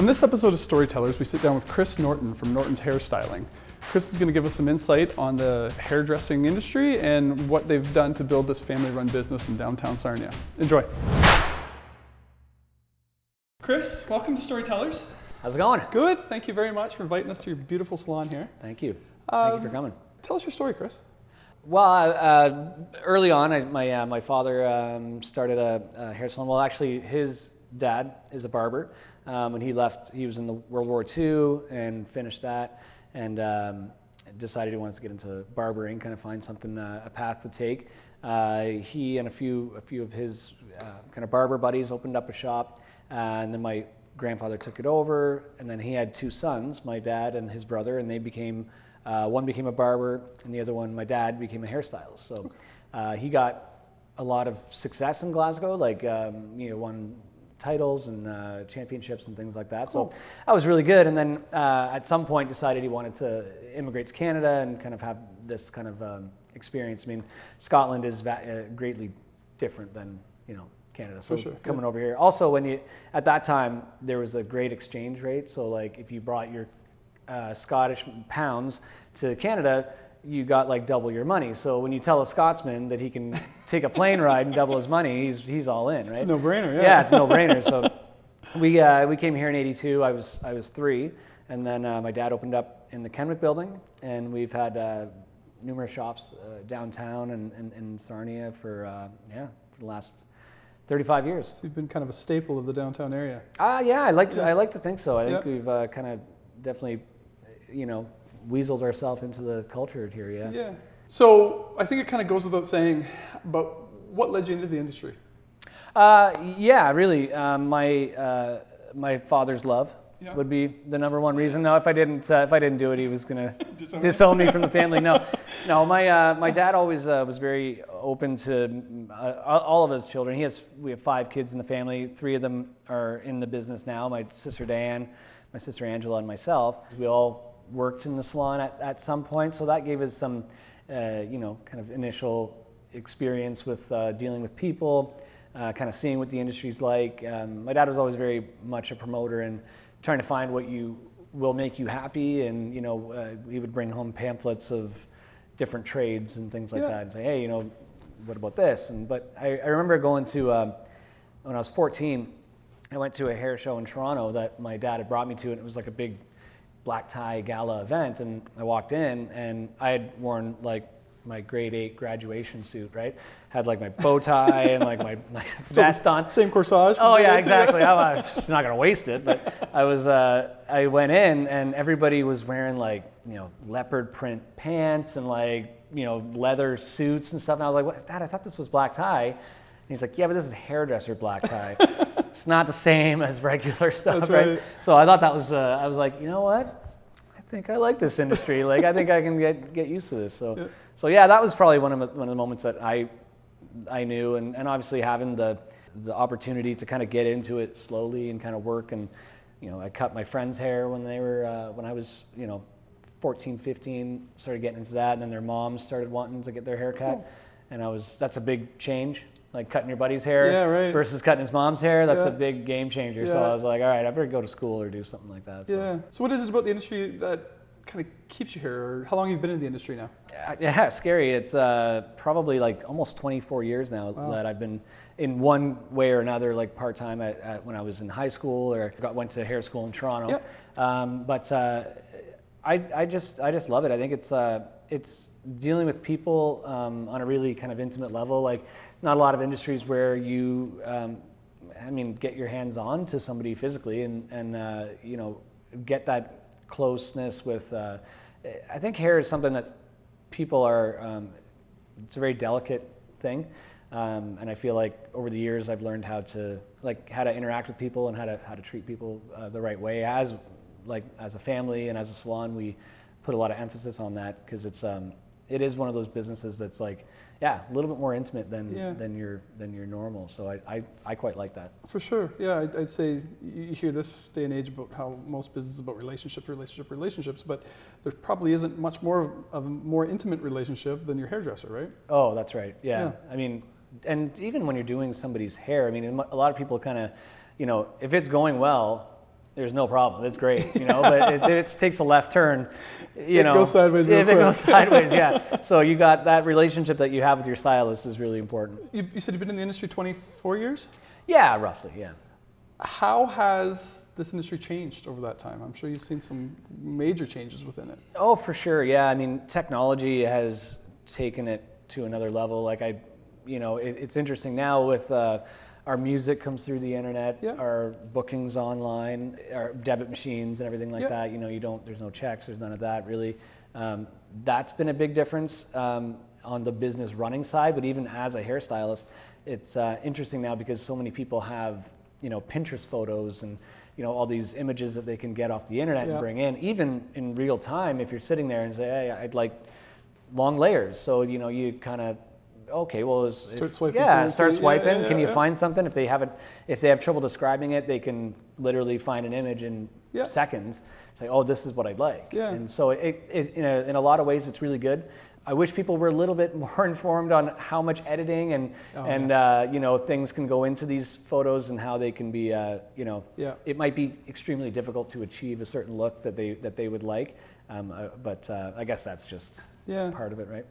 On this episode of Storytellers, we sit down with Chris Norton from Norton's Hairstyling. Chris is going to give us some insight on the hairdressing industry and what they've done to build this family-run business in downtown Sarnia. Enjoy. Chris, welcome to Storytellers. How's it going? Good. Thank you very much for inviting us to your beautiful salon here. Thank you. Thank you for coming. Tell us your story, Chris. Well, early on, my father started a hair salon. Well, actually, his dad is a barber. When he left, he was in the World War II and finished that, and decided he wanted to get into barbering, kind of find something, a path to take. He and a few of his kind of barber buddies opened up a shop, and then my grandfather took it over, and then he had two sons, my dad and his brother, and they became, one became a barber, and the other one, my dad, became a hairstylist. So he got a lot of success in Glasgow, like, won titles and championships and things like that. Cool. So that was really good. And then at some point decided he wanted to immigrate to Canada and kind of have this kind of experience. I mean, Scotland is greatly different than, Canada. So sure, coming over here. Also, at that time, there was a great exchange rate. So like if you brought your Scottish pounds to Canada, you got like double your money. So when you tell a Scotsman that he can take a plane ride and double his money, he's all in, right? It's a no-brainer, yeah. Yeah, it's a no-brainer. So we came here in '82. I was 3, and then my dad opened up in the Kenwick building, and we've had numerous shops downtown and in Sarnia for the last 35 years. So you've been kind of a staple of the downtown area. Yeah, I like to think so. I think Yeah. we've kind of definitely, weaseled ourselves into the culture here, yeah. Yeah. So I think it kind of goes without saying, but what led you into the industry? Yeah, really. My father's love would be the number one reason. No, if I didn't do it, he was gonna disown me from the family. No. My dad always was very open to all of his children. We have 5 kids in the family. 3 of them are in the business now. My sister Diane, my sister Angela, and myself. We all worked in the salon at some point, so that gave us some, kind of initial experience with dealing with people, kind of seeing what the industry's like. My dad was always very much a promoter and trying to find what will make you happy, and he would bring home pamphlets of different trades and things like that, and say, hey, what about this? But I remember going to when I was 14, I went to a hair show in Toronto that my dad had brought me to, and it was like a big black tie gala event, and I walked in and I had worn like my grade 8 graduation suit, right? Had like my bow tie and like my vest on. Same corsage? Oh yeah, exactly. I'm not gonna waste it, but I went in and everybody was wearing like, leopard print pants and like, leather suits and stuff. And I was like, what? Dad, I thought this was black tie. And he's like, yeah, but this is hairdresser black tie. It's not the same as regular stuff, That's right? So I thought that was, I was like, you know what? I think I like this industry. Like, I think I can get used to this. So yeah, that was probably one of the moments that I knew, and obviously having the opportunity to kind of get into it slowly and kind of work. And, I cut my friends' hair when I was, 14, 15, started getting into that. And then their moms started wanting to get their hair cut. And that's a big change. Like cutting your buddy's hair versus cutting his mom's hair, that's a big game changer. Yeah. So I was like, all right, I better go to school or do something like that. So. Yeah. So what is it about the industry that kind of keeps you here? Or how long have you been in the industry now? Yeah, scary. It's probably like almost 24 years now that I've been in one way or another, like part-time at when I was in high school or went to hair school in Toronto. Yep. But I just love it. I think it's dealing with people on a really kind of intimate level. Like, not a lot of industries where you, get your hands on to somebody physically and get that closeness with. I think hair is something that people are. It's a very delicate thing, and I feel like over the years I've learned how to interact with people and how to treat people the right way. As a family and as a salon, we put a lot of emphasis on that because it is one of those businesses that's like, a little bit more intimate than your normal. So I quite like that. For sure, yeah. I'd say you hear this day and age about how most business is about relationships, but there probably isn't much more of a more intimate relationship than your hairdresser, right? Oh, that's right. Yeah. I mean, and even when you're doing somebody's hair, I mean, a lot of people kind of, if it's going well, there's no problem. It's great, but it takes a left turn, It goes sideways real If quick. it goes sideways, yeah. So you got that relationship that you have with your stylist is really important. You said you've been in the industry 24 years? Yeah, roughly, yeah. How has this industry changed over that time? I'm sure you've seen some major changes within it. Oh, for sure, yeah. I mean, technology has taken it to another level. It's interesting now with our music comes through the internet, our bookings online, our debit machines and everything like that. There's no checks, there's none of that really. That's been a big difference on the business running side, but even as a hairstylist, it's interesting now because so many people have, Pinterest photos and, all these images that they can get off the internet and bring in, even in real time. If you're sitting there and say, hey, I'd like long layers. So, you kind of, okay, well, start swiping. Start swiping. Can you find something? If they have trouble describing it, they can literally find an image in seconds. Say, oh, this is what I'd like. Yeah. And so in a lot of ways, it's really good. I wish people were a little bit more informed on how much editing and things can go into these photos and how they can be, it might be extremely difficult to achieve a certain look that they would like. But I guess that's just part of it, right?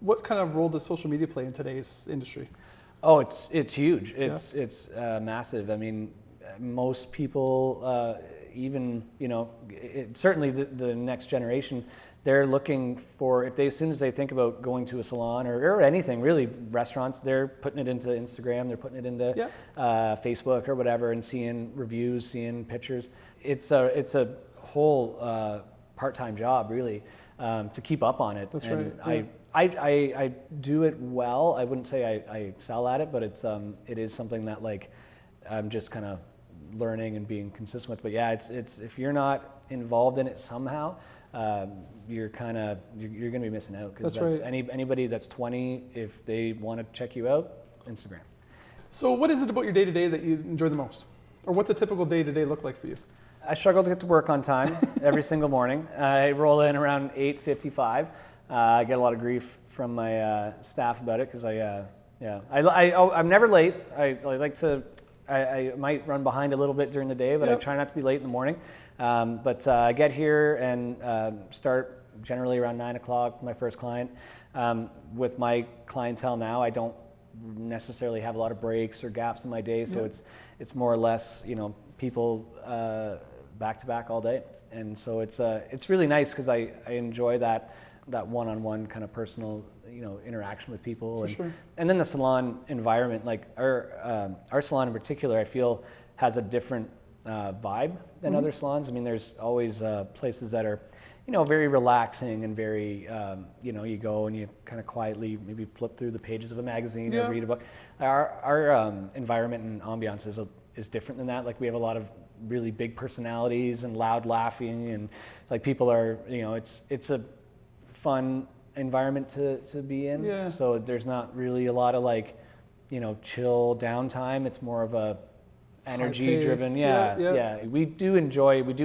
What kind of role does social media play in today's industry? Oh, it's huge. It's massive. I mean, most people, certainly the next generation, they're looking for, as soon as they think about going to a salon or anything, really, restaurants, they're putting it into Instagram, they're putting it into Facebook or whatever, and seeing reviews, seeing pictures. It's a whole part-time job, really. To keep up on it. That's and right. I do it well. I wouldn't say I excel at it, but it is something that I'm just kind of learning and being consistent with. But yeah, it's if you're not involved in it somehow, you're going to be missing out, because that's right. Anybody that's 20, if they want to check you out, Instagram. So what is it about your day-to-day that you enjoy the most? Or what's a typical day-to-day look like for you? I struggle to get to work on time every single morning. I roll in around 8:55. I get a lot of grief from my staff about it because I'm never late. I might run behind a little bit during the day, but I try not to be late in the morning. But I get here and start generally around 9 o'clock, my first client. With my clientele now, I don't necessarily have a lot of breaks or gaps in my day, so it's more or less, people back to back all day, and so it's really nice because I enjoy that one-on-one kind of personal interaction with people. And then the salon environment, like our salon in particular, I feel has a different vibe than other salons. I mean, there's always places that are very relaxing and very you go and you kind of quietly maybe flip through the pages of a magazine or read a book. Our environment and ambiance is different than that. Like, we have a lot of really big personalities and loud laughing, and people are, it's a fun environment to be in. Yeah. So there's not really a lot of chill downtime. It's more of a energy driven. Yeah. We do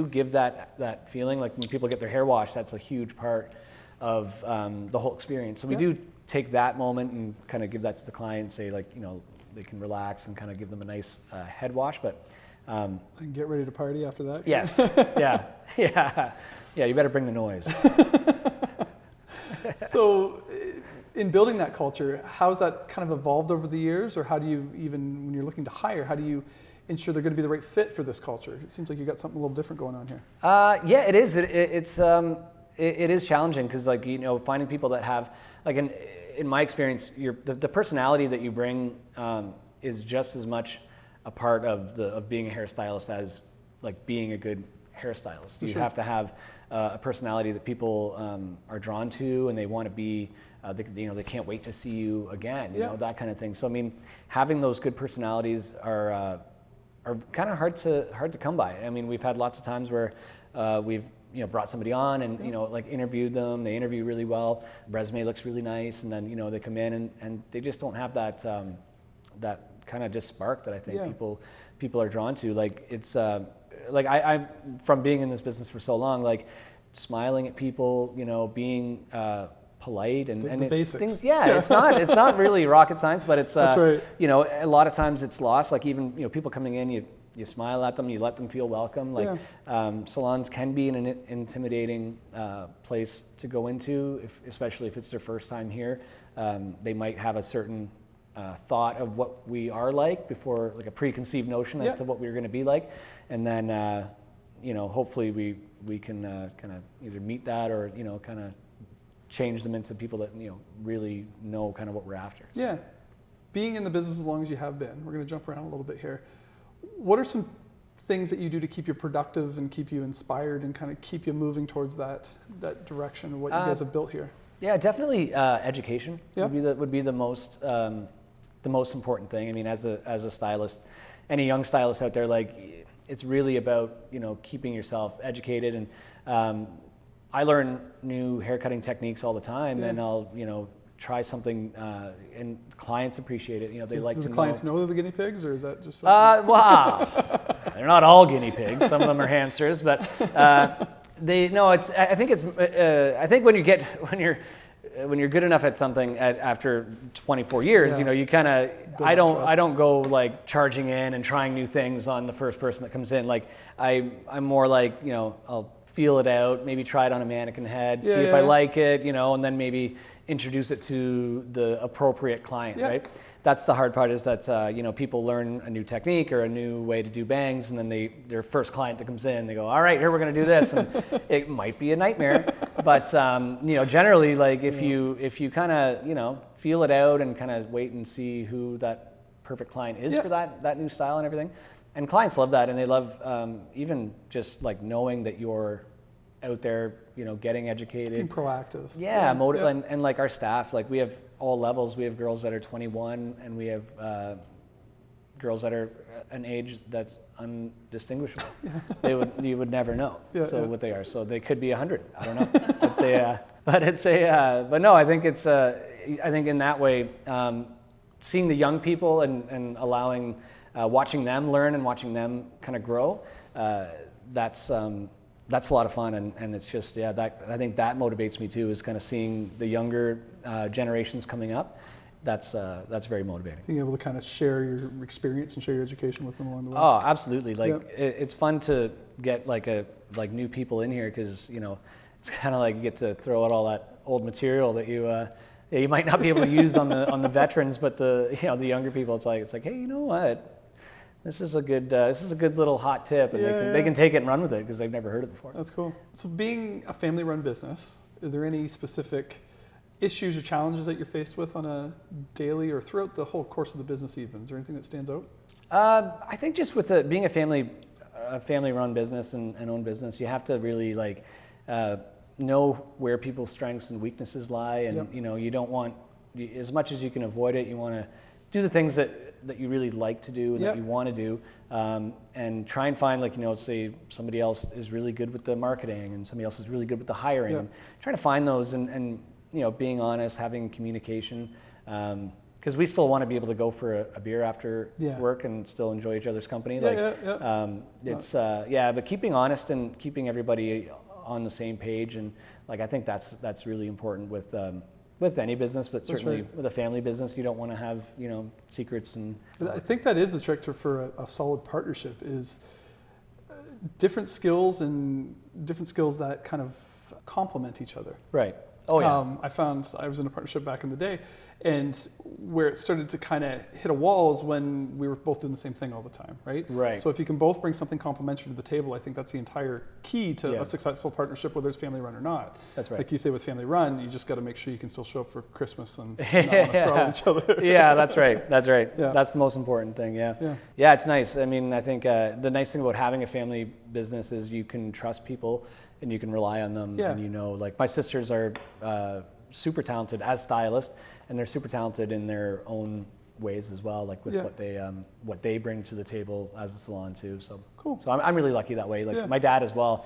give that feeling, like when people get their hair washed, that's a huge part of the whole experience. So we do take that moment and kind of give that to the client and say, they can relax and kind of give them a nice head wash, but and get ready to party after that. Yes. Yeah. You better bring the noise. So, in building that culture, how's that kind of evolved over the years, or how do you, even when you're looking to hire, how do you ensure they're going to be the right fit for this culture? It seems like you've got something a little different going on here. Yeah, it is. It is challenging because, finding people that have, in my experience, the personality that you bring is just as much a part of being a hairstylist as being a good hairstylist. You have to have a personality that people are drawn to, and they want to be. They can't wait to see you again. That kind of thing. So I mean, having those good personalities are kind of hard to come by. I mean, we've had lots of times where we've brought somebody on and interviewed them. They interview really well. Resume looks really nice, and then they come in and they just don't have that kind of just spark that I think people are drawn to. I'm from being in this business for so long, smiling at people, being polite and the it's basics. Things. It's not really rocket science, but it's That's right. a lot of times it's lost. Even people coming in, you smile at them, you let them feel welcome. Like salons can be an intimidating place to go into, especially if it's their first time here. They might have a certain thought of what we are like before, like a preconceived notion as to what we're going to be like, and then hopefully we can kind of either meet that or kind of change them into people that really know kind of what we're after. So. Yeah, being in the business as long as you have been, we're going to jump around a little bit here. What are some things that you do to keep you productive and keep you inspired and kind of keep you moving towards that direction of what you guys have built here? Yeah, definitely education would be the most important thing. I mean, as a stylist, any young stylist out there, like it's really about keeping yourself educated. And I learn new haircutting techniques all the time, and I'll try something, and clients appreciate it. They like to know. Do the clients know they're the guinea pigs, or is that just? Wow, they're not all guinea pigs. Some of them are hamsters, but they no. It's. I think it's. I think when you're good enough at something after 24 years, you kind of. I don't go like charging in and trying new things on the first person that comes in. Like I'm more like I'll feel it out, maybe try it on a mannequin head, see if I like it, and then maybe introduce it to the appropriate client, right? That's the hard part, is that people learn a new technique or a new way to do bangs, and then their first client that comes in, they go, all right, here we're going to do this, and it might be a nightmare, but generally, like if you kind of feel it out and kind of wait and see who that perfect client is for that new style and everything, and clients love that, and they love even just like knowing that you're out there, getting educated. Being proactive. Yeah, and like our staff, like we have all levels. We have girls that are 21, and we have girls that are an age that's undistinguishable. You would never know what they are. So they could be 100. I don't know. But no, I think it's I think in that way, seeing the young people and allowing, watching them learn and watching them kind of grow, that's a lot of fun, and it's just that I think that motivates me too, is kind of seeing the younger generations coming up. That's very motivating. Being able to kind of share your experience and share your education with them along the way. Oh, absolutely! It's fun to get like new people in here, because it's kind of like you get to throw out all that old material that you might not be able to use on the veterans, but the younger people, it's like hey, you know what? This is a good little hot tip, and they can take it and run with it because they've never heard it before. That's cool. So being a family-run business, are there any specific issues or challenges that you're faced with on a daily or throughout the whole course of the business even? Is there anything that stands out? I think just with being a family-run business and owned business, you have to really know where people's strengths and weaknesses lie, and you don't want, as much as you can avoid it, you want to do the things that you really like to do and that you want to do, and try and find, say somebody else is really good with the marketing and somebody else is really good with the hiring, and trying to find those and being honest, having communication, because we still want to be able to go for a beer after work and still enjoy each other's company. But keeping honest and keeping everybody on the same page, and I think that's really important with any business, but certainly with a family business, you don't want to have secrets. And I think that is the trick for a solid partnership, is different skills that kind of complement each other. Right. Oh yeah. I found I was in a partnership back in the day, and where it started to kind of hit a wall is when we were both doing the same thing all the time, right? Right. So if you can both bring something complementary to the table, I think that's the entire key to a successful partnership, whether it's family run or not. That's right. Like you say with family run, you just got to make sure you can still show up for Christmas and not want to throw at each other. Yeah, that's right. Yeah. That's the most important thing. Yeah, it's nice. I mean, I think the nice thing about having a family business is you can trust people and you can rely on them. Yeah. And like my sisters are super talented as stylists, and they're super talented in their own ways as well, like with what they bring to the table as a salon too. So cool. So I'm really lucky that way. My dad as well.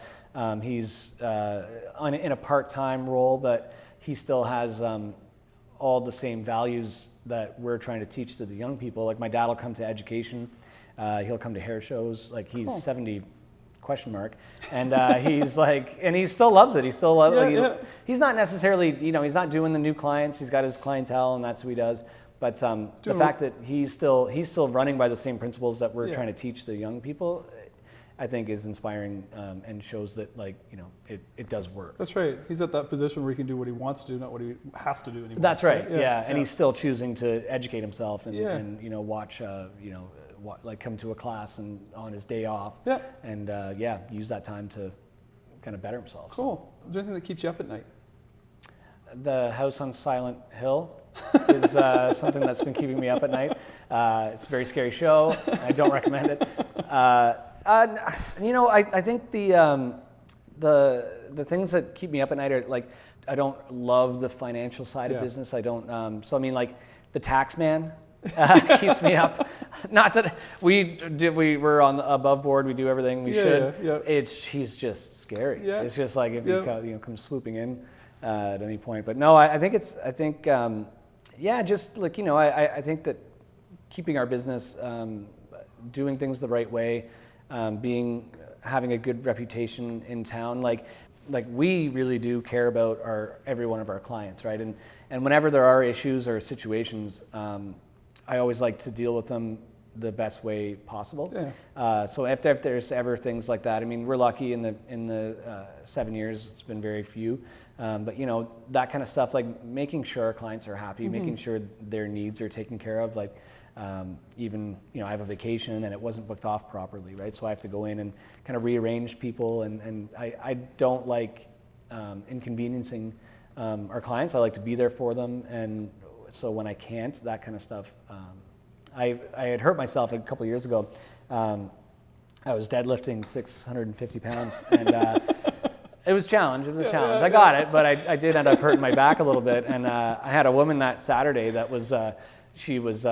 He's in a part-time role, but he still has all the same values that we're trying to teach to the young people. Like my dad will come to education. He'll come to hair shows. Like he's 70. And and he still loves it. He still loves he's not necessarily, he's not doing the new clients. He's got his clientele and that's what he does. But the fact that he's still running by the same principles that we're trying to teach the young people, I think is inspiring, and shows that, like, you know, it does work. That's right. He's at that position where he can do what he wants to do, not what he has to do anymore. That's right. Yeah. And he's still choosing to educate himself and you know, watch like come to a class and on his day off. Yeah. And use that time to kind of better himself. Cool. Is there anything that keeps you up at night? The House on Silent Hill is something that's been keeping me up at night. It's a very scary show. I don't recommend it. You know, I think the things that keep me up at night are, like, I don't love the financial side of business. I don't. So I mean, like, the tax man keeps me up. Not that we're on above board. We do everything we should. He's just scary. Yeah. It's just like if he come swooping in at any point. But no, I think just like, you know, I think that keeping our business, doing things the right way, having a good reputation in town, like we really do care about every one of our clients, right? And whenever there are issues or situations, I always like to deal with them the best way possible. Yeah. So if there's ever things like that, I mean, we're lucky in the 7 years, it's been very few. But you know, that kind of stuff, like making sure our clients are happy, making sure their needs are taken care of, like even, you know, I have a vacation and it wasn't booked off properly, right? So I have to go in and kind of rearrange people, and I don't like inconveniencing our clients. I like to be there for them, and so when I can't, that kind of stuff. I had hurt myself a couple of years ago. I was deadlifting 650 pounds, and it was a challenge. It was a challenge. I got it, but I did end up hurting my back a little bit. And I had a woman that Saturday that was, she was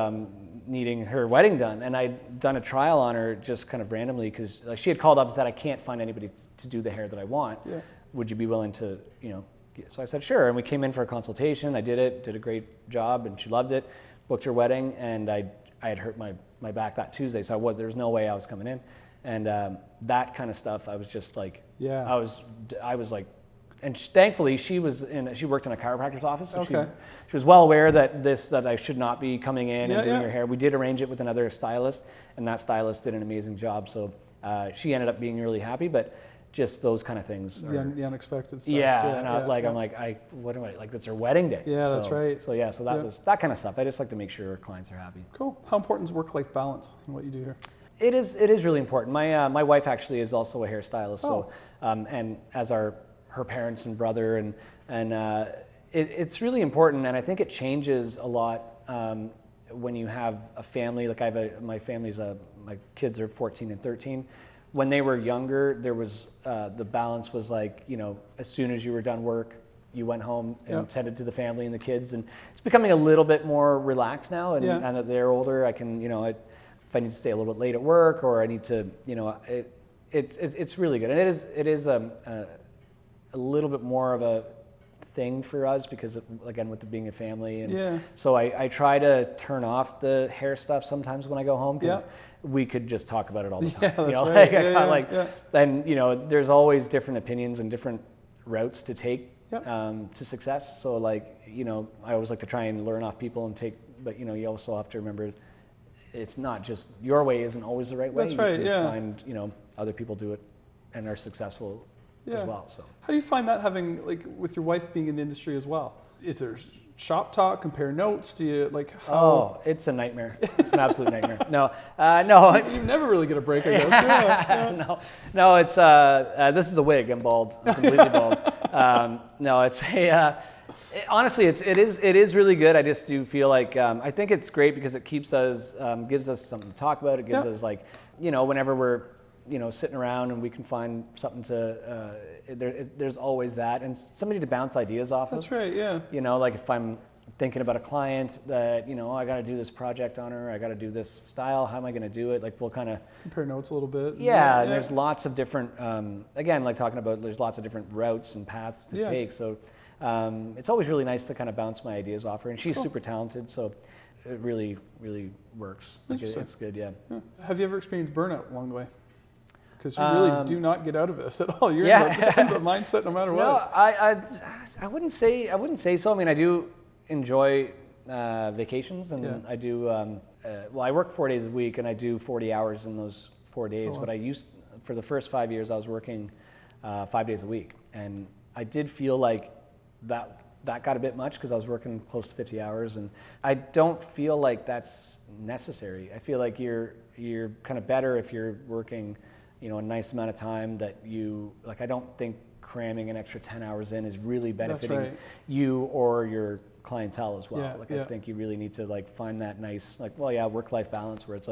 needing her wedding done, and I'd done a trial on her just kind of randomly because she had called up and said, I can't find anybody to do the hair that I want. Yeah. Would you be willing to, you know? So I said, sure. And we came in for a consultation. I did it, did a great job, and she loved it. Booked her wedding, and I had hurt my back that Tuesday, so there was no way I was coming in. And that kind of stuff, I was just like, I was like, and thankfully she worked in a chiropractor's office, so she was well aware that I should not be coming in and doing her hair. We did arrange it with another stylist, and that stylist did an amazing job. So she ended up being really happy, but just those kind of things. The unexpected stuff. I'm like, what am I, like, that's her wedding day. Yeah, so, that's right. So so that was that kind of stuff. I just like to make sure our clients are happy. Cool. How important is work-life balance in what you do here? It is really important. My wife actually is also a hairstylist. So and as her parents and brother, and it's really important. And I think it changes a lot when you have a family. Like my kids are 14 and 13. When they were younger, there was the balance was like, you know, as soon as you were done work, you went home and tended to the family and the kids. And it's becoming a little bit more relaxed now. And now that they're older, I can, you know, if I need to stay a little bit late at work, or I need to, you know, it's really good. And it is a little bit more of a thing for us because of, again, with being a family. And so I try to turn off the hair stuff sometimes when I go home, because we could just talk about it all the time. You know, right. And you know, there's always different opinions and different routes to take to success. So like, you know, I always like to try and learn off people and but you know, you also have to remember it's not just your way isn't always the right way. That's right. You can find, you know, other people do it and are successful as well. So how do you find that, having, like, with your wife being in the industry as well? Is there shop talk, compare notes? Do you like how? Oh, it's a nightmare. It's an absolute nightmare. No, it's you never really get a break, I guess. No, it's this is a wig. I'm bald. I'm completely bald. No, it's honestly, it is really good. I just do feel like I think it's great because it keeps us, gives us something to talk about. It gives us, like, you know, whenever we're, you know, sitting around and we can find something to, there's always that, and somebody to bounce ideas off of. That's right, yeah. You know, like if I'm thinking about a client that, you know, I got to do this project on her, I got to do this style, how am I going to do it? Like, we'll kind of compare notes a little bit. Yeah, and there's lots of different, again, like talking about, there's lots of different routes and paths to take. So it's always really nice to kind of bounce my ideas off her, and she's super talented, so it really, really works. Like it's good, yeah. Have you ever experienced burnout along the way? Because you really do not get out of this at all. You're in the mindset no matter what. No, I wouldn't say so. I mean, I do enjoy vacations, and I do, well, I work 4 days a week, and I do 40 hours in those 4 days, but for the first 5 years, I was working 5 days a week, and I did feel like that got a bit much because I was working close to 50 hours, and I don't feel like that's necessary. I feel like you're kind of better if you're working, a nice amount of time that I don't think cramming an extra 10 hours in is really benefiting you or your clientele as well. I think you really need to find that nice, work-life balance where it's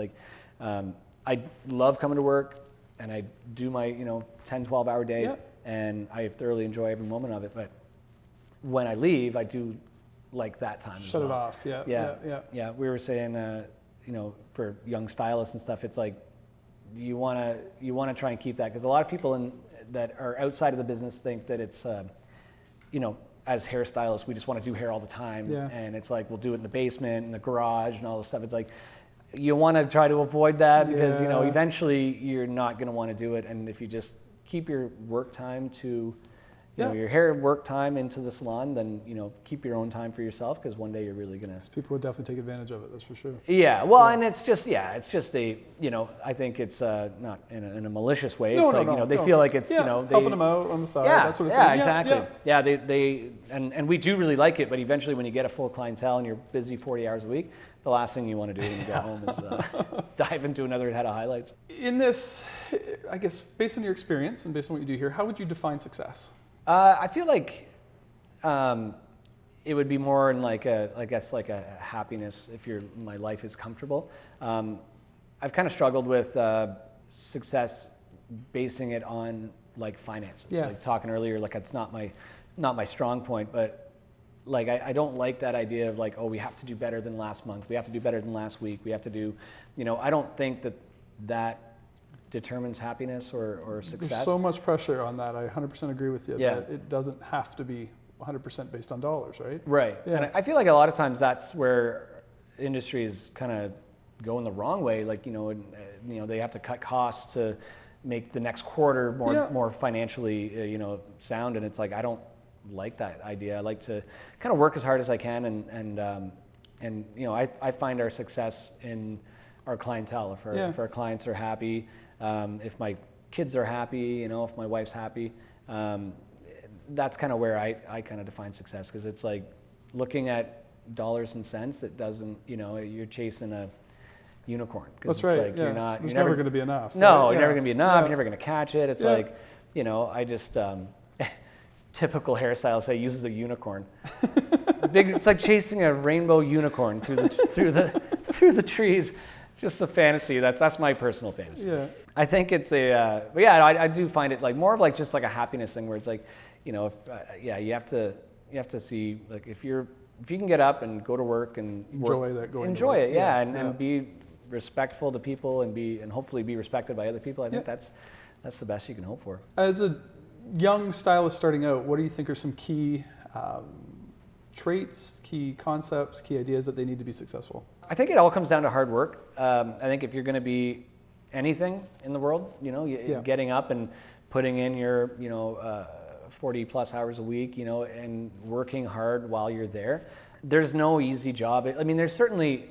I love coming to work and I do my, 10, 12 hour day and I thoroughly enjoy every moment of it. But when I leave, I do like that time as well. Shut it off. Yeah. We were saying, for young stylists and stuff, it's like you want to try and keep that, because a lot of people that are outside of the business think that it's, as hairstylists, we just want to do hair all the time. And it's like, we'll do it in the basement, in the garage and all this stuff. It's like, you want to try to avoid that because, eventually you're not going to want to do it. And if you just keep your work time to, your hair work time into the salon, then, keep your own time for yourself, because one day you're really going to... People would definitely take advantage of it, that's for sure. Yeah, well, and it's just a, I think it's not in a malicious way. It's they feel like it's, helping them out on the side, that sort of thing. Yeah, exactly. Yeah, and we do really like it, but eventually when you get a full clientele and you're busy 40 hours a week, the last thing you want to do when you get home is dive into another head of highlights. In this, I guess, based on your experience and based on what you do here, how would you define success? I feel like it would be more in a happiness if my life is comfortable. I've kind of struggled with success basing it on finances. Like talking earlier, it's not my strong point, but I don't like that idea of we have to do better than last month, we have to do better than last week, we have to do, I don't think that determines happiness or success. There's so much pressure on that. I 100% agree with you that it doesn't have to be 100% based on dollars, right? Right. Yeah. And I feel like a lot of times that's where industry is kind of going the wrong way. They have to cut costs to make the next quarter more financially, sound. And it's I don't like that idea. I like to kind of work as hard as I can, and I find our success in our clientele. If our clients are happy, if my kids are happy, if my wife's happy, that's kind of where I kind of define success, because it's looking at dollars and cents. It doesn't, you're chasing a unicorn. That's right. It's you're never going to be enough. No, right? You're never going to be enough. You're never going to catch it. It's I just, typical hairstyle uses a unicorn. It's like chasing a rainbow unicorn through the trees. Just a fantasy. That's my personal fantasy. Yeah. I think it's but I do find it more of just a happiness thing, where it's you have to see if you can get up and go to work and enjoy it, and be respectful to people and hopefully be respected by other people. I think that's the best you can hope for. As a young stylist starting out, what do you think are some key traits, key concepts, key ideas that they need to be successful? I think it all comes down to hard work. I think if you're going to be anything in the world, getting up and putting in your 40 plus hours a week, and working hard while you're there. There's no easy job. I mean, there's certainly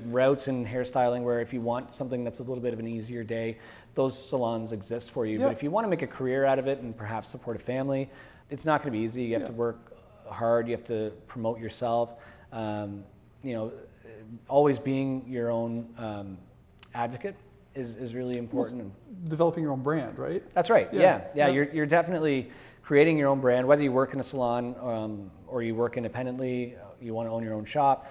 routes in hairstyling where if you want something that's a little bit of an easier day, those salons exist for you. But if you want to make a career out of it and perhaps support a family, it's not going to be easy. You have to work hard. You have to promote yourself. Always being your own advocate is really important. Well, developing your own brand, right? That's right. Yeah. You're definitely creating your own brand, whether you work in a salon or you work independently, you want to own your own shop,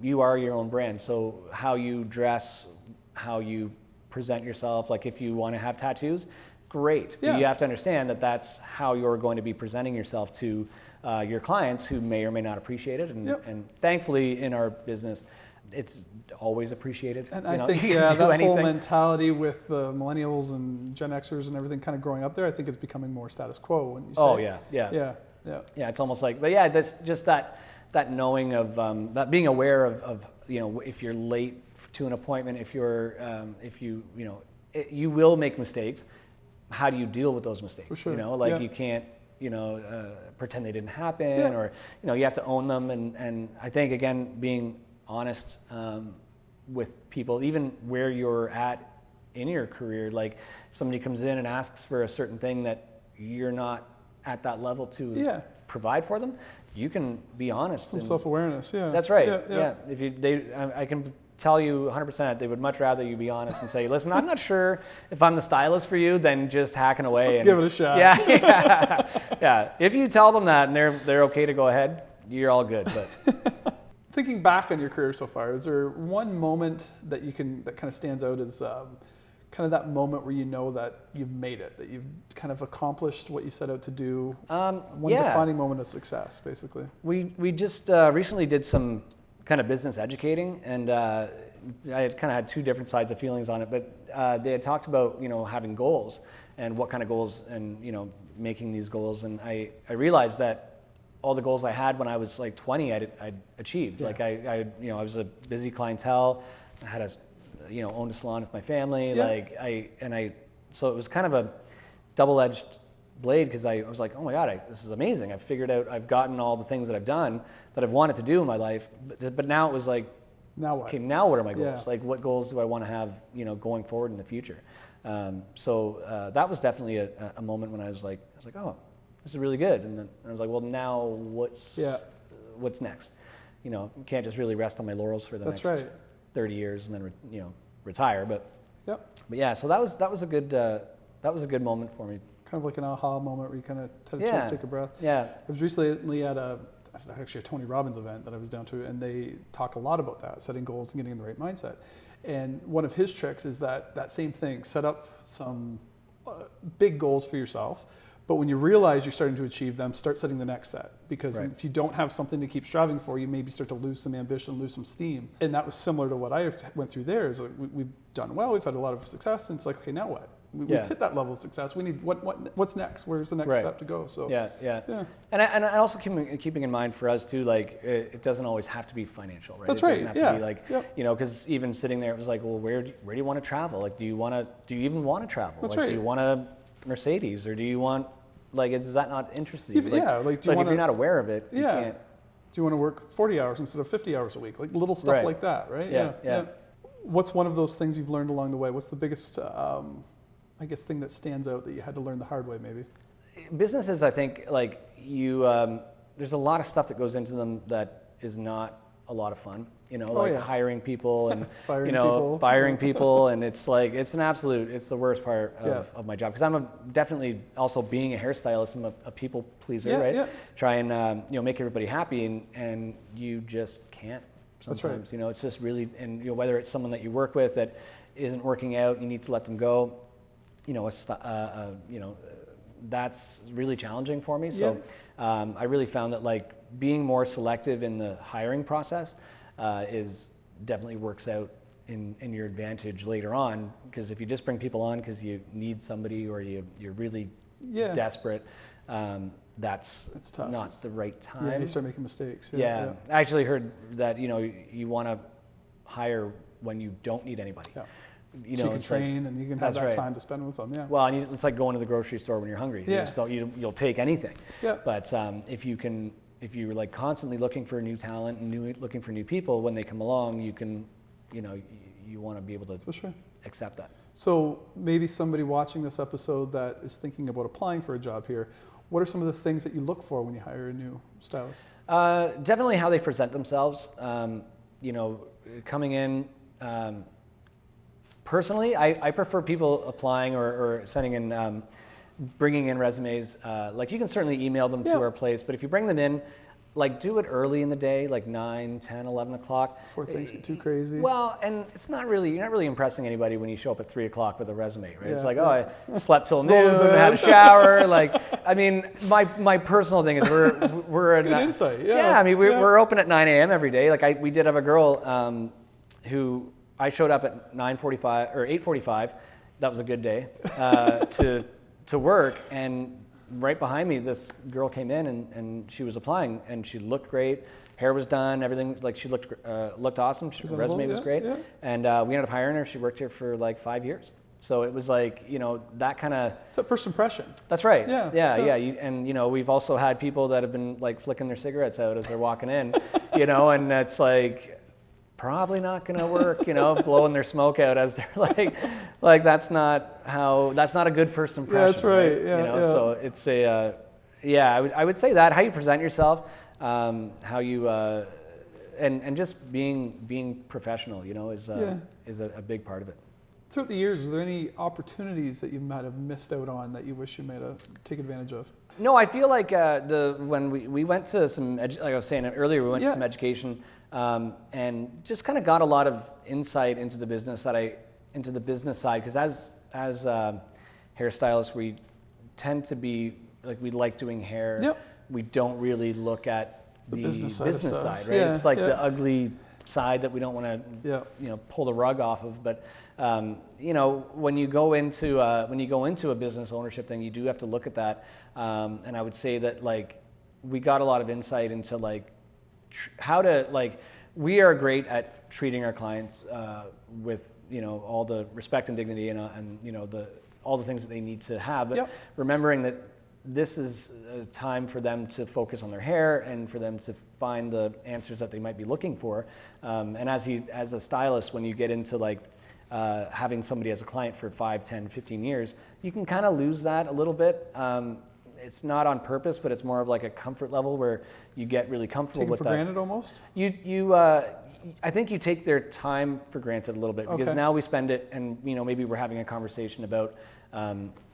you are your own brand. So how you dress, how you present yourself, if you want to have tattoos, great. But you have to understand that that's how you're going to be presenting yourself to your clients, who may or may not appreciate it. And thankfully in our business, it's always appreciated. And I think that whole mentality with the Millennials and Gen Xers and everything kind of growing up there, I think it's becoming more status quo when you say Yeah, it's almost that's just that knowing of that, being aware of if you're late to an appointment, if you will make mistakes. How do you deal with those mistakes? For sure. You can't pretend they didn't happen, or you have to own them. And I think again, being honest with people, even where you're at in your career, like if somebody comes in and asks for a certain thing that you're not at that level to provide for them, you can be honest. Some self-awareness, That's right. Yeah. I can tell you 100% they would much rather you be honest and say, listen, I'm not sure if I'm the stylist for you, than just hacking away. Let's give it a shot. Yeah. If you tell them that and they're okay to go ahead, you're all good. But thinking back on your career so far, is there one moment that that kind of stands out as kind of that moment where you know that you've made it, that you've kind of accomplished what you set out to do? One defining moment of success, basically. We just recently did some kind of business educating, and I had kind of had two different sides of feelings on it, but they had talked about, having goals and what kind of goals, and, making these goals. And I realized that all the goals I had when I was like 20, I'd achieved. Like I was a busy clientele. I had owned a salon with my family. So it was kind of a double-edged blade, because I was like, oh my God, this is amazing. I've gotten all the things that I've done that I've wanted to do in my life. But now it was like, now what? Okay, now what are my goals? Like, what goals do I want to have, going forward in the future? So that was definitely a moment when I was like, oh, this is really good. And then I was like, well, now what's next? You can't just really rest on my laurels for the next 30 years and then retire. But yeah, so that was a good moment for me. Kind of like an aha moment where you kind of had a chance to take a breath. Yeah. I was recently at actually a Tony Robbins event that I was down to, and they talk a lot about that, setting goals and getting in the right mindset. And one of his tricks is that same thing, set up some big goals for yourself, but when you realize you're starting to achieve them, start setting the next set. Because if you don't have something to keep striving for, you maybe start to lose some ambition, lose some steam. And that was similar to what I went through there. Is like we've done well, we've had a lot of success, and it's like, okay, now what? We've hit that level of success. We need what's next? Where's the next step to go? So and also keeping in mind for us too, like it doesn't always have to be financial, right? That's it doesn't have to be like because even sitting there, it was like, well, where do you want to travel? Like, do you even want to travel? That's like, do you want a Mercedes, or do you want, like, is that not interesting? If you're not aware of it, you can't. Do you want to work 40 hours instead of 50 hours a week? Like little stuff like that, right? Yeah. What's one of those things you've learned along the way? What's the biggest thing that stands out that you had to learn the hard way, maybe? Businesses, I think, like there's a lot of stuff that goes into them that is not a lot of fun. Hiring people and firing people, and it's like it's the worst part of my job, because I'm definitely also, being a hairstylist, I'm a people pleaser, right? Yeah. Try and make everybody happy, and you just can't sometimes. That's right. It's just really, and whether it's someone that you work with that isn't working out, you need to let them go. That's really challenging for me. So I really found that, like, being more selective in the hiring process is definitely works out in your advantage later on, because if you just bring people on because you need somebody, or you're really desperate, that's tough. Not the right time. Yeah, you start making mistakes. I actually heard that you want to hire when you don't need anybody. So you can train, and you can have that time to spend with them. Yeah. Well, and it's like going to the grocery store when you're hungry. You'll take anything. Yeah. But if you're like constantly looking for new talent and looking for new people, when they come along, you can, you want to be able to accept that. So maybe somebody watching this episode that is thinking about applying for a job here, what are some of the things that you look for when you hire a new stylist? Definitely how they present themselves. Coming in. Personally, I prefer people applying or sending in, bringing in resumes. Like, you can certainly email them to our place, but if you bring them in, like, do it early in the day, like 9, 10, 11 o'clock. Before things get too crazy. Well, and you're not really impressing anybody when you show up at 3 o'clock with a resume, right? It's like, I slept till noon, had a shower. Like, I mean, my personal thing is we're good insight. We're open at 9 a.m. every day. Like, we did have a girl who, I showed up at 9:45 or 8:45. That was a good day to work, and right behind me, this girl came in and she was applying, and she looked great. Hair was done, everything, like, she looked awesome. Her resume was great, and we ended up hiring her. She worked here for like 5 years. So it was like, that kind of... It's that first impression. That's right. Yeah. And we've also had people that have been like flicking their cigarettes out as they're walking in, and it's like, probably not going to work, blowing their smoke out as they're like that's not a good first impression. Yeah, that's right. Yeah, So it's I would say that how you present yourself, how you, and just being professional, is a big part of it. Throughout the years, is there any opportunities that you might have missed out on that you wish you might have taken advantage of? No, I feel like when we went to some, like I was saying earlier, we went to some education, and just kind of got a lot of insight into the business side, because as hairstylists, we tend to be like, we like doing hair. Yep. We don't really look at the business side, right? Yeah, it's like the ugly side that we don't want to pull the rug off of. But when you go into a business ownership thing, you do have to look at that. And I would say that we got a lot of insight into how to we are great at treating our clients with all the respect and dignity and all the things that they need to have, but remembering that this is a time for them to focus on their hair and for them to find the answers that they might be looking for. And as a stylist, when you get into having somebody as a client for 5, 10, 15 years, you can kind of lose that a little bit. It's not on purpose, but it's more of a comfort level where you get really comfortable with that. Taken for granted almost? I think you take their time for granted a little bit, because now we spend it, and maybe we're having a conversation about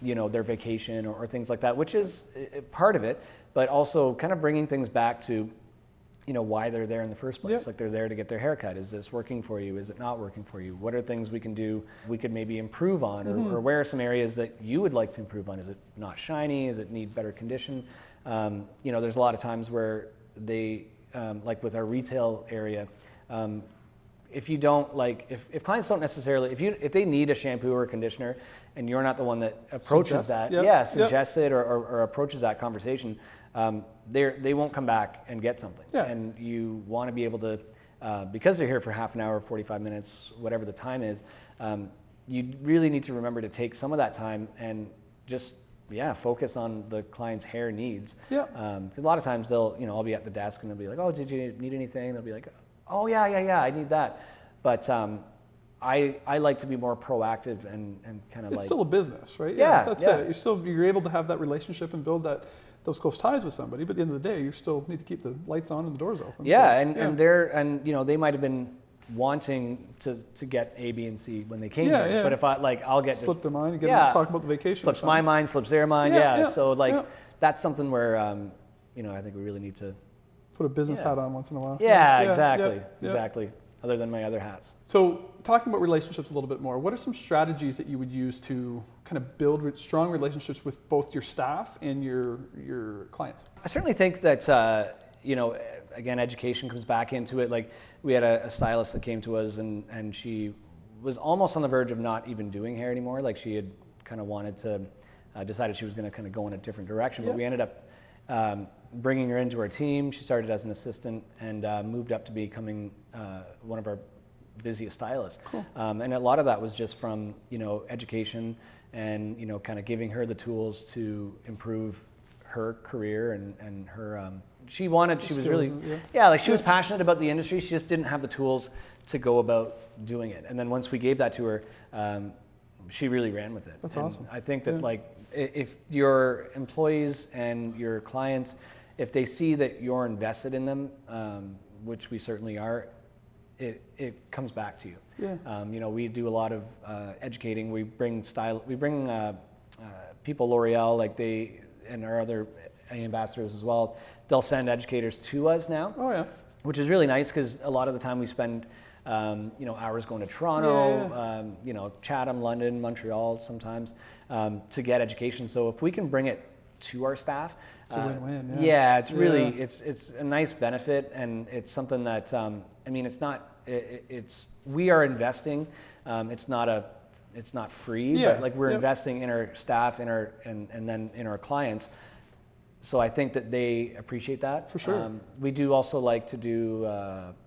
their vacation or things like that, which is part of it, but also kind of bringing things back to why they're there in the first place. They're there to get their haircut. Is this working for you? Is it not working for you? What are things we can do, we could maybe improve on, or where are some areas that you would like to improve on? Is it not shiny? Does it need better condition? There's a lot of times where they, with our retail area, if you don't if clients don't necessarily, if they need a shampoo or a conditioner and you're not the one that approaches suggests it or approaches that conversation, they won't come back and get something. And you want to be able to, because they're here for half an hour, 45 minutes, whatever the time is, you really need to remember to take some of that time and just focus on the client's hair needs. A lot of times I'll be at the desk and they'll be like, oh, did you need anything? They'll be like, oh yeah, I need that. But I like to be more proactive and kind of It's still a business, right? That's it. You're able to have that relationship and build those close ties with somebody, but at the end of the day, you still need to keep the lights on and the doors open. And they might have been wanting to get A, B, and C when they came here. But if I'll get slip their mind, talk about the vacation. Slips my mind, slips their mind. So that's something where I think we really need to put a business hat on once in a while. Exactly. Other than my other hats. So talking about relationships a little bit more, what are some strategies that you would use to kind of build strong relationships with both your staff and your clients? I certainly think that, again, education comes back into it. We had a stylist that came to us and she was almost on the verge of not even doing hair anymore. She had kind of wanted to, decided she was going to kind of go in a different direction, but we ended up bringing her into our team. She started as an assistant and moved up to becoming one of our busiest stylists. Cool. And a lot of that was just from education and kind of giving her the tools to improve her career and her. She was really she was passionate about the industry. She just didn't have the tools to go about doing it. And then once we gave that to her, she really ran with it. That's awesome. I think that if your employees and your clients, if they see that you're invested in them, which we certainly are, it comes back to you. We do a lot of educating. We bring people, L'Oreal, and our other ambassadors as well. They'll send educators to us now. Oh yeah. Which is really nice, because a lot of the time we spend hours going to Toronto, Chatham, London, Montreal sometimes to get education. So if we can bring it to our staff, it's a win-win. It's really it's a nice benefit, and it's something that we are investing. It's not free, but we're investing in our staff and then in our clients. So I think that they appreciate that. For sure. We do also like to do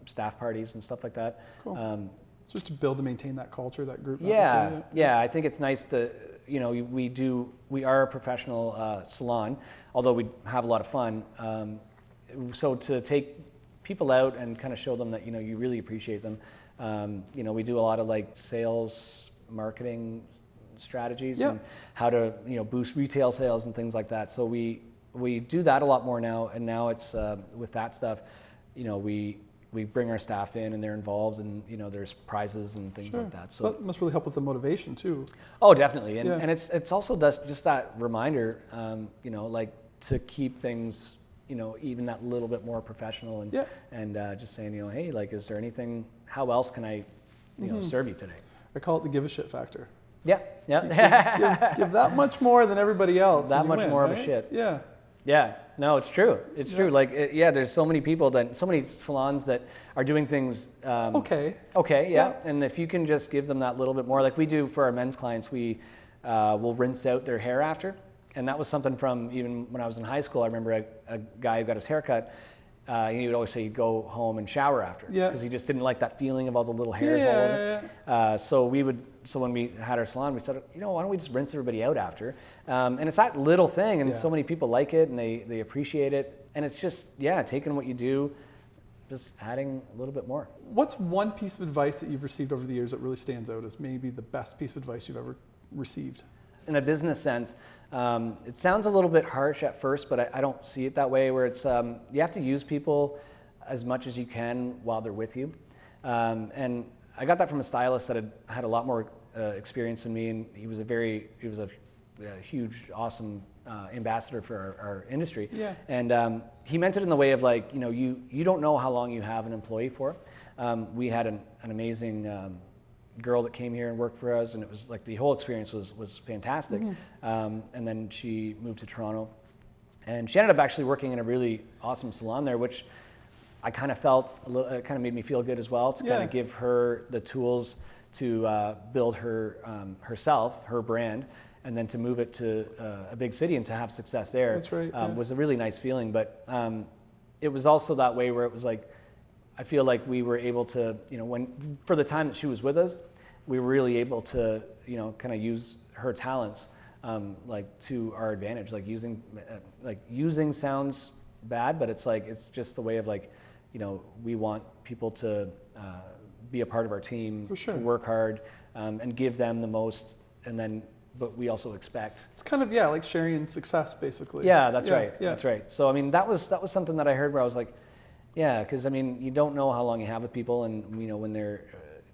staff parties and stuff like that. Cool. So just to build and maintain that culture, that group. Yeah. I think it's nice to, we are a professional salon, although we have a lot of fun. So to take people out and kind of show them that, you really appreciate them. We do a lot of like sales, marketing strategies and how to, boost retail sales and things like that. So we do that a lot more now. And now it's with that stuff, we bring our staff in and they're involved, and there's prizes and things like that. So that must really help with the motivation too. Oh, definitely. And it's also just that reminder, like to keep things, even that little bit more professional, and just saying, hey, like, is there anything? How else can I, serve you today? I call it the give a shit factor. Yeah. Give that much more than everybody else. That much more of a shit. Yeah. Yeah, no, it's true. It's true. Like, there's so many people so many salons that are doing things. Okay, yeah. And if you can just give them that little bit more, like we do for our men's clients, we will rinse out their hair after. And that was something from even when I was in high school. I remember a guy who got his hair cut. He would always say he'd go home and shower after because he just didn't like that feeling of all the little hairs all over. So when we had our salon, we said, why don't we just rinse everybody out after? And it's that little thing, and so many people like it and they appreciate it. And it's just, taking what you do, just adding a little bit more. What's one piece of advice that you've received over the years that really stands out as maybe the best piece of advice you've ever received? In a business sense, it sounds a little bit harsh at first, but I don't see it that way, where it's you have to use people as much as you can while they're with you. And I got that from a stylist that had a lot more experience than me, and he was a huge, awesome ambassador for our industry. Yeah. And he meant it in the way of like, you don't know how long you have an employee for. We had an amazing girl that came here and worked for us, and it was like the whole experience was fantastic. And then she moved to Toronto, and she ended up actually working in a really awesome salon there, which I kind of felt it kind of made me feel good as well to kind of give her the tools to build her herself, her brand, and then to move it to a big city and to have success there. That's right. Was a really nice feeling. But it was also that way where it was like, I feel like we were able to, for the time that she was with us, we were really able to, kind of use her talents, like to our advantage. Like using sounds bad, but it's just the way of like, we want people to be a part of our team, to work hard, and give them the most, but we also expect. It's kind of, like sharing success basically. Yeah, that's right. Yeah. That's right. So, I mean, that was something that I heard where I was like, yeah, because I mean, you don't know how long you have with people, and when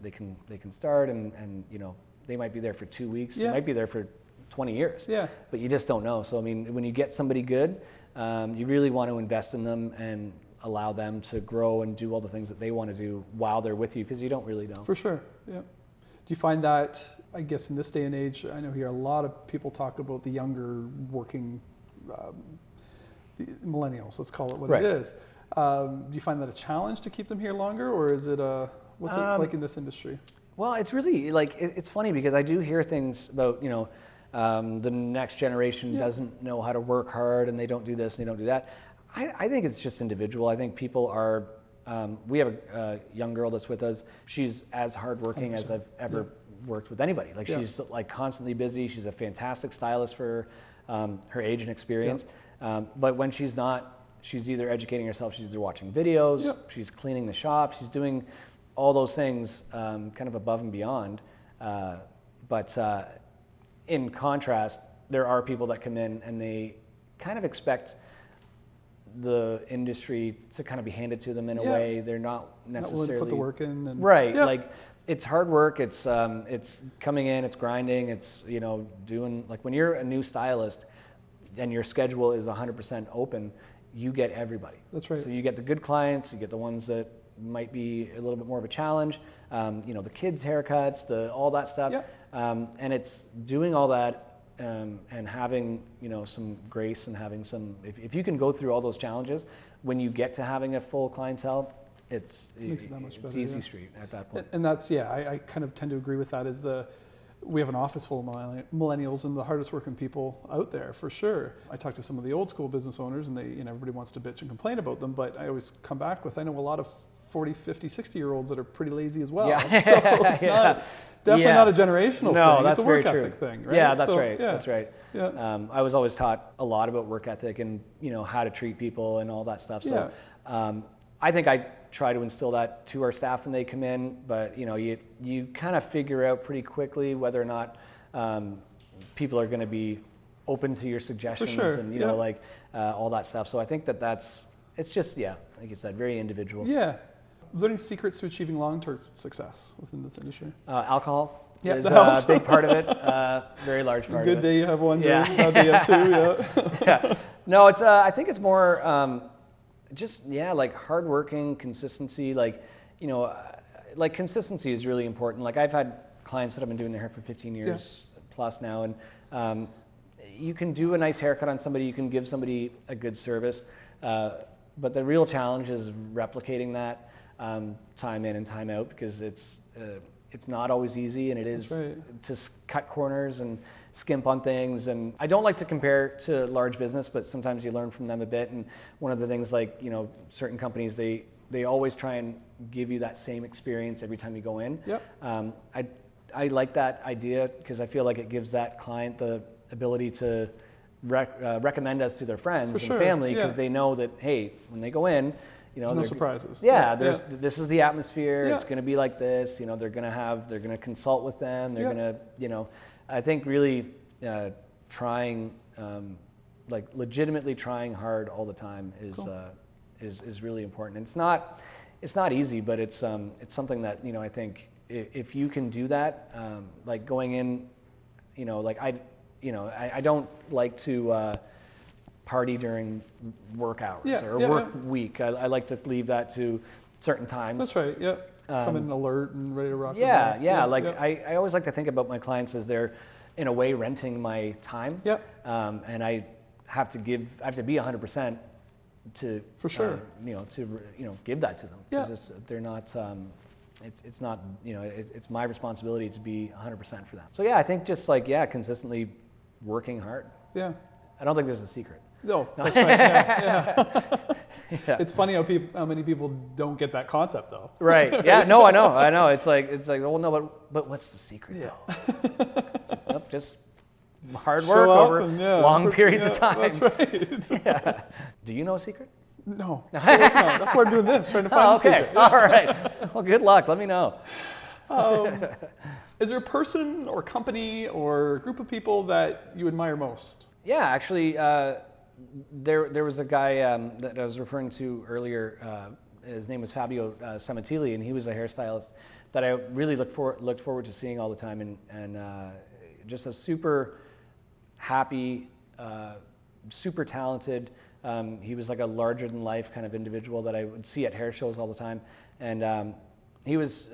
they can start, and they might be there for 2 weeks, they might be there for 20 years. Yeah. But you just don't know. So I mean, when you get somebody good, you really want to invest in them and allow them to grow and do all the things that they want to do while they're with you, because you don't really know. For sure. Yeah. Do you find that, I guess in this day and age, I know here a lot of people talk about the younger working the millennials, let's call it what it is. Do you find that a challenge to keep them here longer, or is it what's it like in this industry? Well, it's really like, it's funny because I do hear things about, the next generation doesn't know how to work hard and they don't do this and they don't do that. I think it's just individual. I think people are, we have a young girl that's with us. She's as hardworking 100%. As I've ever worked with anybody. Like she's like constantly busy. She's a fantastic stylist for her age and experience. But when she's not, she's either educating herself, she's either watching videos, she's cleaning the shop, she's doing all those things kind of above and beyond. But in contrast, there are people that come in and they kind of expect the industry to kind of be handed to them in a way. They're not necessarily... Not willing to put the work in. And, like it's hard work, it's coming in, it's grinding, it's, doing, like when you're a new stylist and your schedule is 100% open, you get everybody. That's right. So you get the good clients, you get the ones that might be a little bit more of a challenge, the kids' haircuts, all that stuff. And it's doing all that and having, some grace and having some, if you can go through all those challenges, when you get to having a full clientele, it makes it that much better. It's easy street at that point. And that's, I kind of tend to agree with that, is we have an office full of millennials and the hardest working people out there, for sure. I talk to some of the old school business owners and they, everybody wants to bitch and complain about them, but I always come back with, I know a lot of 40, 50, 60-year-olds that are pretty lazy as well. Yeah. So it's definitely not a generational thing. That's it's a very work true. ethic thing, right? Yeah, that's right. That's right. Yeah. I was always taught a lot about work ethic and, how to treat people and all that stuff. So I think I try to instill that to our staff when they come in, but you kind of figure out pretty quickly whether or not people are going to be open to your suggestions and all that stuff. So I think it's just like you said, very individual. Yeah. Are there any secrets to achieving long-term success within this industry? Alcohol is a big part of it, very large part of it. Good day you have one, bad day you have two. Yeah. No, it's I think it's more like hardworking, consistency. Like consistency is really important. Like I've had clients that have been doing their hair for 15 years plus now, and you can do a nice haircut on somebody, you can give somebody a good service, but the real challenge is replicating that time in and time out, because it's not always easy, and it is to cut corners and skimp on things. And I don't like to compare to large business, but sometimes you learn from them a bit. And one of the things, like, certain companies, they always try and give you that same experience every time you go in. Yep. I like that idea because I feel like it gives that client the ability to recommend us to their friends and family, because they know that, hey, when they go in, there's no surprises. This is the atmosphere. It's going to be like this. They're going to consult with them. They're going to, I think really trying, legitimately trying hard all the time is really important. And it's not easy, but it's something that, I think if you can do that, like going in, I don't like to party during work hours or work week. I like to leave that to certain times. That's right. Yeah. Come in alert and ready to rock. I always like to think about my clients as they're, in a way, renting my time. Yeah. And I have to be 100% to give that to them, because they're not. It's not, it's my responsibility to be 100% for them. So I think just consistently working hard. Yeah. I don't think there's a secret. No, that's right. It's funny how many people don't get that concept though. Right. Yeah. No, I know. It's like, well, no, but what's the secret though? Just hard work over long periods of time. That's right. Do you know a secret? No. That's why I'm doing this, trying to find the secret. All right. Well, good luck. Let me know. Is there a person or company or group of people that you admire most? Yeah, actually, there was a guy that I was referring to earlier. His name was Fabio Samatili, and he was a hairstylist that I really looked forward to seeing all the time, and just a super happy, super talented. He was like a larger than life kind of individual that I would see at hair shows all the time, and he was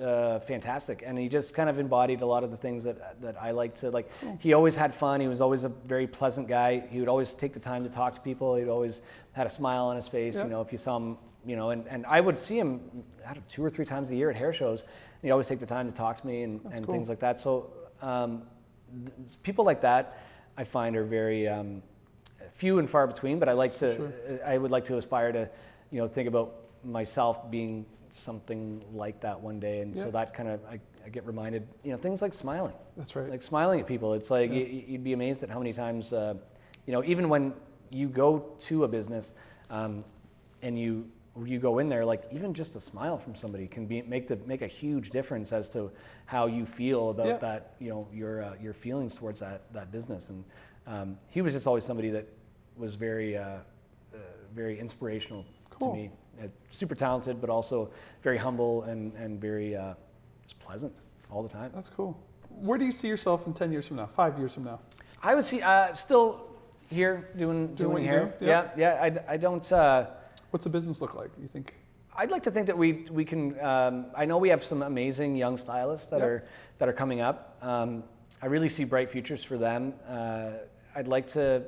fantastic, and he just kind of embodied a lot of the things that I like to like. He always had fun. He was always a very pleasant guy. He would always take the time to talk to people. He'd always had a smile on his face. If you saw him, and I would see him 2 or 3 times a year at hair shows. He'd always take the time to talk to me and cool. Things like that. So people like that I find are very few and far between. But I would like to aspire to, think about myself being something like that one day, and so that kind of I get reminded, things like smiling. That's right. Like smiling at people. It's like you'd be amazed at how many times, even when you go to a business, and you go in there, like even just a smile from somebody can make a huge difference as to how you feel about that, your feelings towards that business. And he was just always somebody that was very very inspirational to me. Super talented, but also very humble and very just pleasant all the time. That's cool. Where do you see yourself in 10 years from now, 5 years from now? I would see still here doing hair. I don't. What's the business look like, you think? I'd like to think that we can. I know we have some amazing young stylists that are coming up. I really see bright futures for them. I'd like to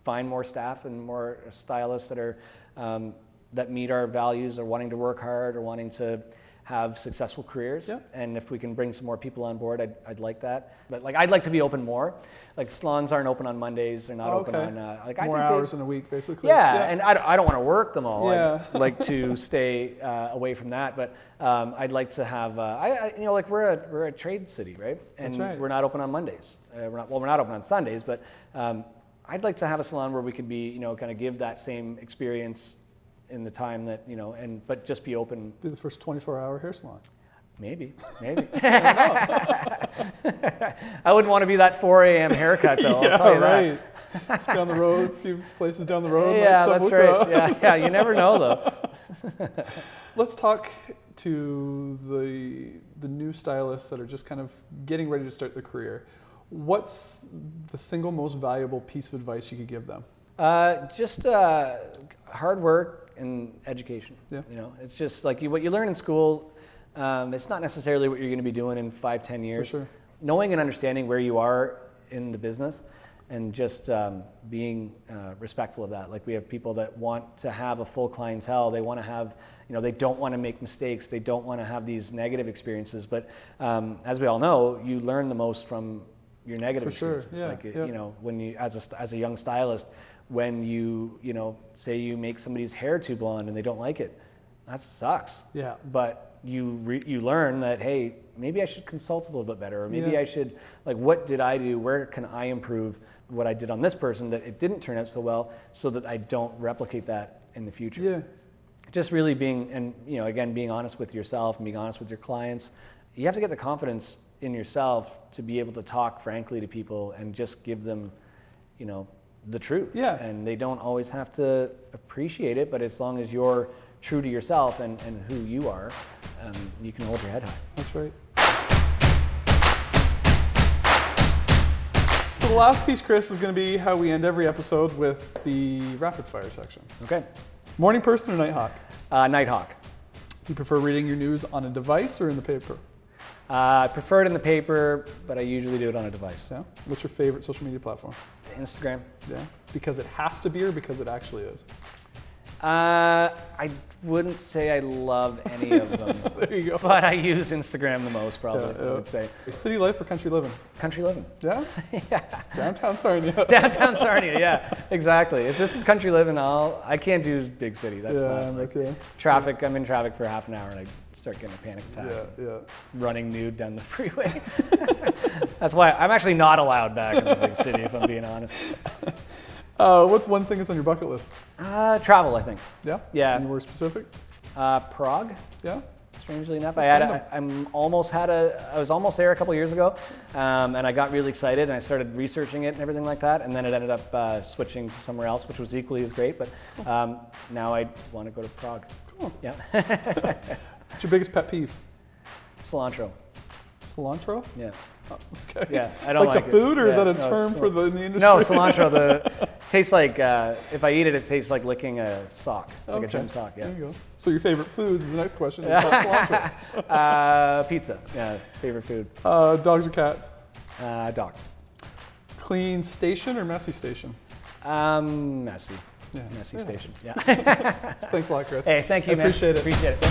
find more staff and more stylists that are that meet our values, or wanting to work hard, or wanting to have successful careers. Yeah. And if we can bring some more people on board, I'd like that. But like, I'd like to be open more. Like salons aren't open on Mondays. They're not open on like more hours in a week, basically. Yeah, and I don't want to work them all. Yeah. I'd like to stay away from that. But I'd like to have, like we're a trade city, right? And That's right. we're not open on Mondays. We're not open on Sundays, but I'd like to have a salon where we could be, kind of give that same experience in the time that, but just be open. Be the first 24-hour hair salon. Maybe. I wouldn't want to be that 4 a.m. haircut though, I'll tell you right. Just down the road, a few places down the road. Yeah, that's right. Yeah, you never know though. Let's talk to the new stylists that are just kind of getting ready to start their career. What's the single most valuable piece of advice you could give them? Just hard work and education. Yeah. It's just like what you learn in school. It's not necessarily what you're going to be doing in 5-10 years. For sure. Knowing and understanding where you are in the business, and just being respectful of that. Like we have people that want to have a full clientele. They want to have, they don't want to make mistakes. They don't want to have these negative experiences. But as we all know, you learn the most from your negative experiences. Sure. Yeah. Like when you as a young stylist, when you say you make somebody's hair too blonde and they don't like it, that sucks. Yeah. But you learn that, hey, maybe I should consult a little bit better, or maybe I should, like, what did I do? Where can I improve what I did on this person that it didn't turn out so well, so that I don't replicate that in the future? Yeah. Just really being, and again, being honest with yourself and being honest with your clients. You have to get the confidence in yourself to be able to talk frankly to people and just give them, the truth. Yeah. And they don't always have to appreciate it, but as long as you're true to yourself and who you are, you can hold your head high. That's right. So the last piece, Chris, is going to be how we end every episode with the rapid fire section. Okay. Morning person or night hawk? Nighthawk. Do you prefer reading your news on a device or in the paper? I prefer it in the paper, but I usually do it on a device. Yeah. What's your favorite social media platform? Instagram. Yeah. Because it has to be or because it actually is? I wouldn't say I love any of them. There you go. But I use Instagram the most, probably, I would say. City life or country living? Country living. Yeah? Yeah. Downtown Sarnia. Downtown Sarnia, yeah, exactly. If this is country living, I can't do big city. That's not traffic. I'm in traffic for half an hour and I start getting a panic attack. Yeah. Running nude down the freeway. That's why I'm actually not allowed back in the big city, if I'm being honest. What's one thing that's on your bucket list? Travel, I think. Yeah? Yeah. Anywhere specific? Prague. Yeah? Strangely enough, I was almost there a couple years ago, and I got really excited and I started researching it and everything like that, and then it ended up switching to somewhere else, which was equally as great. But now I want to go to Prague. Cool. Yeah. What's your biggest pet peeve? Cilantro. Cilantro? Yeah. Oh, okay. Yeah, I don't like the food, it. or is that a no, term for the in the industry? No, cilantro. Tastes like if I eat it, it tastes like licking a sock, like a gym sock. Yeah. There you go. So your favorite food is the next question. Is that cilantro? Pizza. Yeah, favorite food. Dogs or cats? Dogs. Clean station or messy station? Messy. Yeah. Messy station. Yeah. Thanks a lot, Chris. Hey, thank you, man. Appreciate it. Appreciate it.